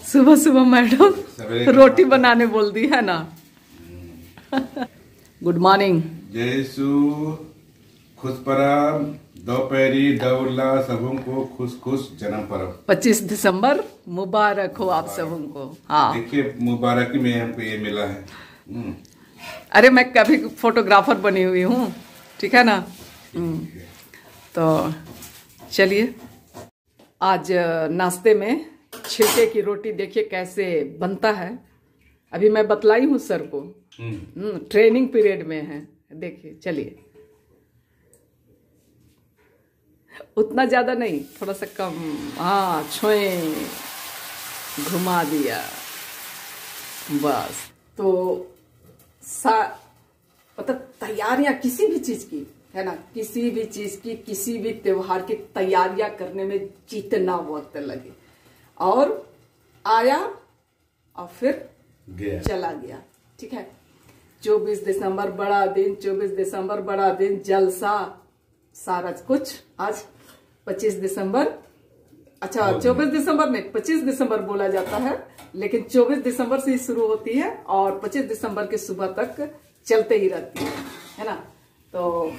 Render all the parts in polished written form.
सुबह सुबह मैडम रोटी बनाने बोल दी है ना। Good morning. जय सु खुशपरम दोपहरी दौला सबों को खुश खुश जन्म परम। 25 दिसंबर मुबारक हो आप सबों को। हाँ देखिए मुबारक में हमको ये मिला है। अरे मैं कभी फोटोग्राफर बनी हुई हूँ, ठीक है ना। तो चलिए आज नाश्ते में छिलके की रोटी देखिए कैसे बनता है। अभी मैं बतलाई हूँ सर को, ट्रेनिंग पीरियड में है। देखिए चलिए, उतना ज्यादा नहीं, थोड़ा सा कम। हाँ छुए घुमा दिया बस। तो मतलब तैयारियां किसी भी चीज की है ना, किसी भी चीज की, किसी भी त्योहार की तैयारियां करने में जितना वक्त लगे, और आया और फिर गया। चला गया। ठीक है, 24 दिसंबर बड़ा दिन, 24 दिसंबर बड़ा दिन, जलसा सारा कुछ। आज 25 दिसंबर, अच्छा 24 दिसंबर नहीं 25 दिसंबर बोला जाता है, लेकिन 24 दिसंबर से ही शुरू होती है और 25 दिसंबर की सुबह तक चलते ही रहती है ना। तो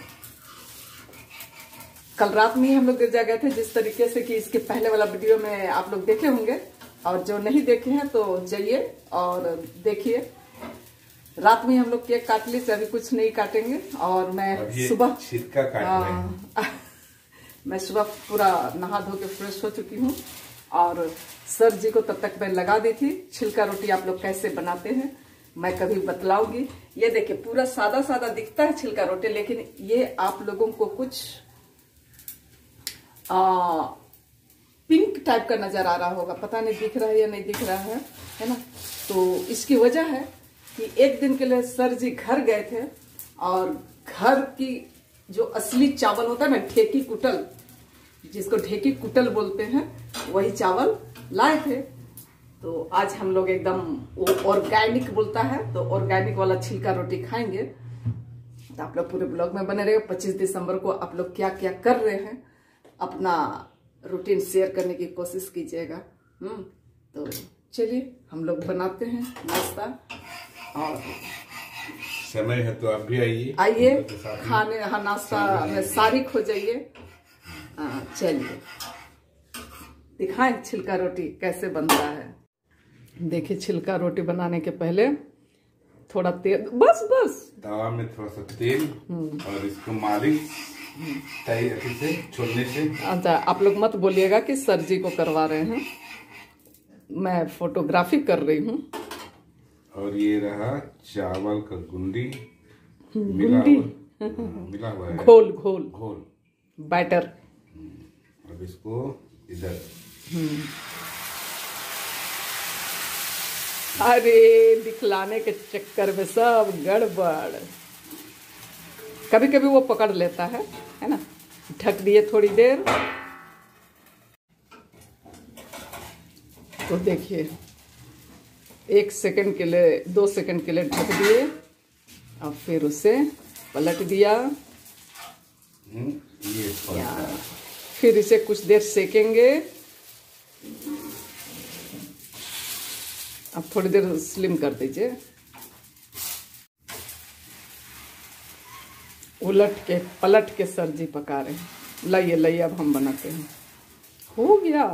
कल रात में ही हम लोग गिरजा गए थे, जिस तरीके से कि इसके पहले वाला वीडियो में आप लोग देखे होंगे, और जो नहीं देखे हैं तो जाइए और देखिए। रात में हम लोग केक काट ली, अभी कुछ नहीं काटेंगे। और मैं सुबह छिलका काट रहे हैं। मैं सुबह पूरा नहा धो के फ्रेश हो चुकी हूँ, और सर जी को तब तक मैं लगा दी थी। छिलका रोटी आप लोग कैसे बनाते हैं मैं कभी बतलाऊंगी। ये देखिए पूरा सादा सादा दिखता है छिलका रोटी, लेकिन ये आप लोगों को कुछ पिंक टाइप का नजर आ रहा होगा, पता नहीं दिख रहा है या नहीं दिख रहा है ना। तो इसकी वजह है कि एक दिन के लिए सर जी घर गए थे, और घर की जो असली चावल होता है ना, ढेकी कुटल, जिसको ढेकी कुटल बोलते हैं, वही चावल लाए थे। तो आज हम लोग एकदम वो ऑर्गेनिक बोलता है, तो ऑर्गेनिक वाला छिलका रोटी खाएंगे। तो आप लोग पूरे ब्लॉग में बने रहेगा। 25 दिसंबर को आप लोग क्या क्या कर रहे हैं अपना रूटीन शेयर करने की कोशिश कीजिएगा। तो चलिए हम लोग बनाते हैं नाश्ता, और समय है तो आप भी आइए खाने। हाँ नाश्ता में सारिक हो जाइए। चलिए दिखाएं छिलका रोटी कैसे बनता है। देखिए छिलका रोटी बनाने के पहले थोड़ा तेल, बस तवा में थोड़ा सा तेल, और इसको मालिश से छोड़ने से। अच्छा आप लोग मत बोलिएगा कि सर जी को करवा रहे हैं, मैं फोटोग्राफी कर रही हूँ। और ये रहा चावल का गुंडी मिला हुआ है, घोल बैटर। अब इसको इधर अरे दिखलाने के चक्कर में सब गड़बड़। कभी कभी वो पकड़ लेता है ना। ढक दिए थोड़ी देर, तो देखिए 1 सेकंड के लिए, 2 सेकंड के लिए ढक दिए, और फिर उसे पलट दिया। फिर इसे कुछ देर सेकेंगे। अब थोड़ी देर स्लिम कर दीजिए। उलट के पलट के सब्जी पका रहे हैं। लाइए अब हम बनाते हैं। हो गया।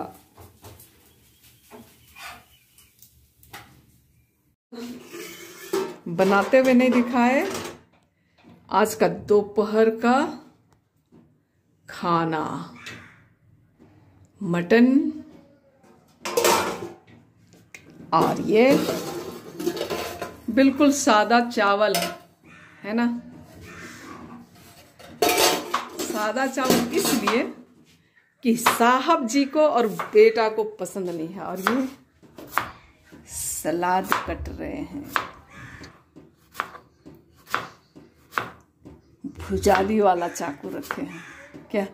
बनाते हुए नहीं दिखाए आज का दोपहर का खाना, मटन, और ये बिल्कुल सादा चावल है ना। सादा चावल इसलिए कि साहब जी को और बेटा को पसंद नहीं है। और ये सलाद कट रहे हैं, भुजाली वाला चाकू रखे हैं क्या।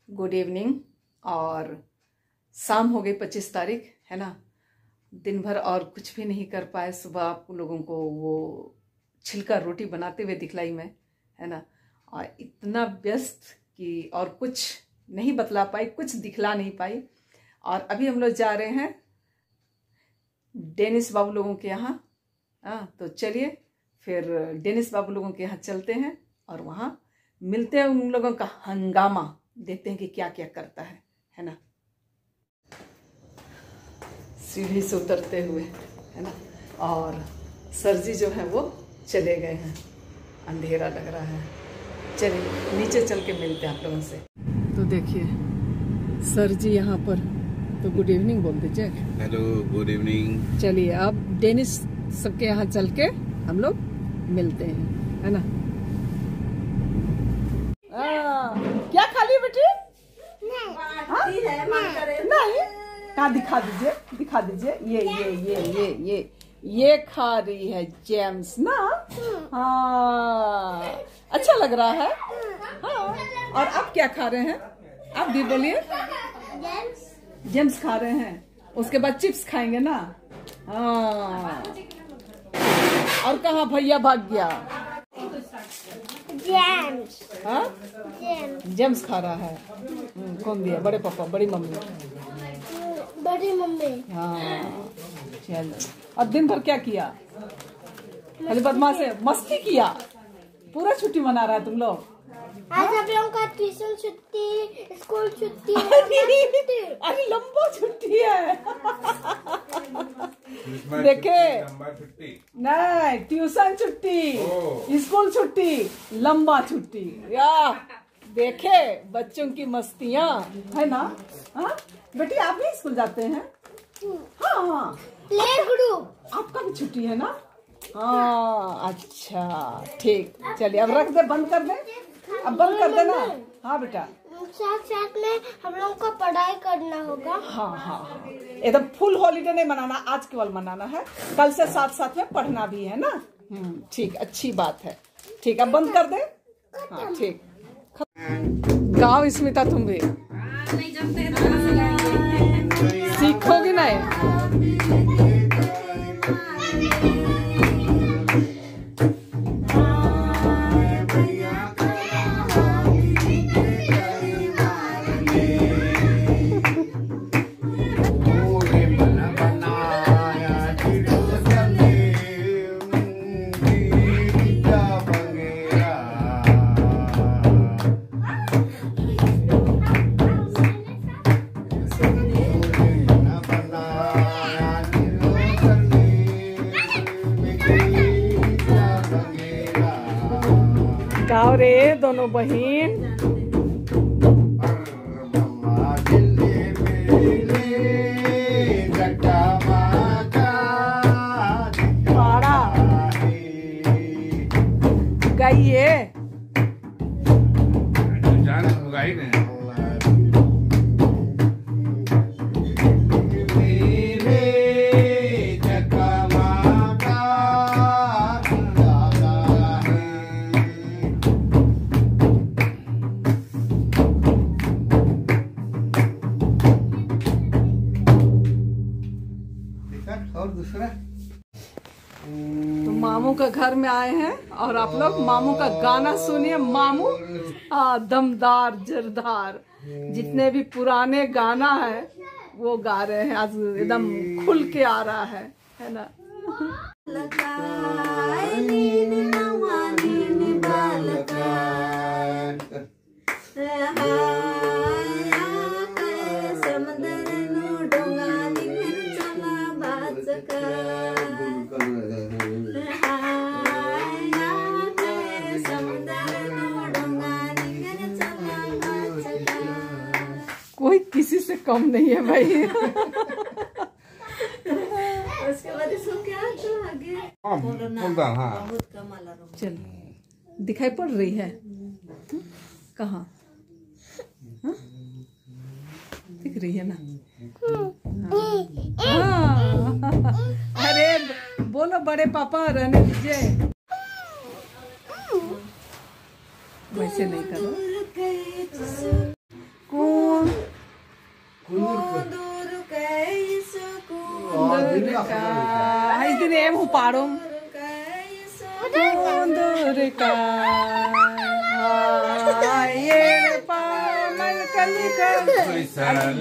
गुड इवनिंग, और शाम हो गई 25 तारीख है ना। दिन भर और कुछ भी नहीं कर पाए। सुबह आप लोगों को वो छिलका रोटी बनाते हुए दिखलाई मैं, है ना। और इतना व्यस्त कि और कुछ नहीं बतला पाई, कुछ दिखला नहीं पाई। और अभी हम लोग जा रहे हैं डेनिस बाबू लोगों के यहाँ। तो चलिए फिर डेनिस बाबू लोगों के यहाँ चलते हैं और वहाँ मिलते हैं उन लोगों का हंगामा, देखते हैं कि क्या क्या करता है ना। सीढ़ी से उतरते हुए, है ना। और सर जी जो है वो चले गए हैं, अंधेरा लग रहा है। चलिए नीचे चल के मिलते हैं आप लोगों से। तो देखिए सर जी यहाँ पर, तो गुड इवनिंग बोल दीजिए। Hello, good evening. चलिए अब डेनिस सबके यहाँ चल के हम लोग मिलते हैं, है ना। क्या खा ली बेटी? नहीं, कहाँ दिखा दीजिए, दिखा दीजिए। ये खा रही है जेम्स ना। हाँ अच्छा लग रहा है। हाँ, और आप क्या खा रहे हैं? आप भी बोलिए। जेम्स खा रहे हैं, उसके बाद चिप्स खाएंगे ना। हाँ, और कहाँ भैया भाग गया? जेम्स। हाँ, जेम्स खा रहा है। कौन दिया? बड़े पापा, बड़ी मम्मी? बड़ी मम्मी। हाँ चलो। और दिन भर क्या किया? खाली बदमाश है, मस्ती किया। पूरा छुट्टी मना रहा है तुम लोग। आज हम लोगों का ट्यूशन छुट्टी, स्कूल छुट्टी। अरे लंबा छुट्टी है। देखे नहीं, ट्यूशन छुट्टी, स्कूल छुट्टी, लंबा छुट्टी। या देखे बच्चों की मस्तियाँ, है ना। हाँ बेटी, आप भी स्कूल जाते हैं? हाँ हाँ, प्ले ग्रुप। आपका भी छुट्टी है ना? हाँ अच्छा ठीक। चलिए अब रख दे, बंद कर दे, अब बंद कर देना। हाँ बेटा, साथ साथ में हम लोग को पढ़ाई करना होगा। हाँ हाँ हाँ, एकदम फुल हॉलीडे नहीं मनाना, आज केवल मनाना है, कल से साथ साथ में पढ़ना भी है ना। ठीक, अच्छी बात है। ठीक, अब बंद कर दे। हाँ ठीक। गाओ स्मिता, तुम भी सीखोगी नहीं? गाओ रे दोनों बहन। पाड़ा गाइए। और दूसरा तो मामू का घर में आए हैं और आप लोग मामू का गाना सुनिए। मामू दमदार जरदार, जितने भी पुराने गाना है वो गा रहे हैं। आज एकदम खुल के आ रहा है ना। कोई किसी से कम नहीं है भाई। उसके बाद इसको क्या आगे? हाँ, चल, दिखाई पड़ रही है? कहाँ? दिख रही है ना? हाँ। अरे बोलो बड़े पापा, रहने दीजिए, वैसे नहीं करो। कौन दिन पाड़ो कलिका।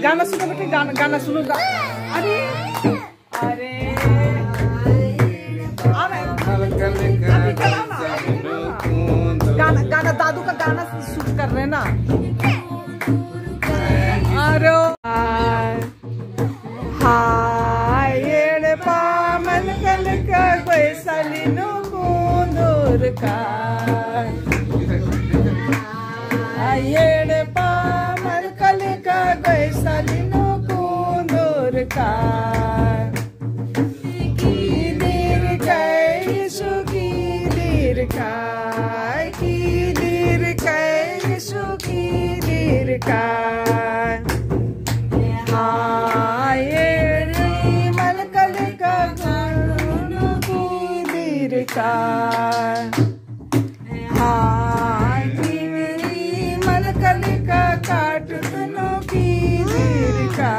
गाना सुनो बेटे, गाना सुनो। अरे अरे गाना दादू का गाना शूट कर रहे ना। अरे हाय येड़ पामन कलिका बैसलिनु कुंदूर का। येड़ पामन कलिका बैसलिनु कुंदूर का। मलकलिका काट सुनो की दीर का।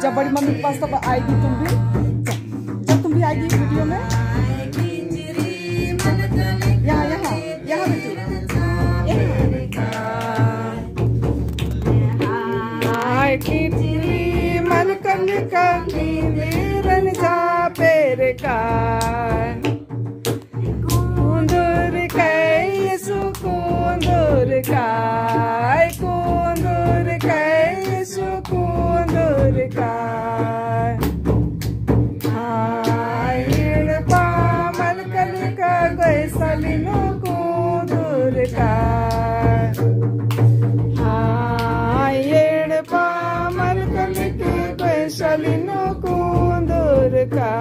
जब बड़ी मम्मी के पास तब आएगी तुम भी, जब तुम भी आएगी वीडियो में। यहाँ यहाँ यहाँ बेटी, मलकलिका की वीरन जा पेर का। कुंदूर कैसु कुंदूर का, कुंदूर कैसु कुंदूर का। येड़ पामन कलिका बैसलिनु कुंदूर का। येड़ पामन कलिका बैसलिनु कुंदूर का।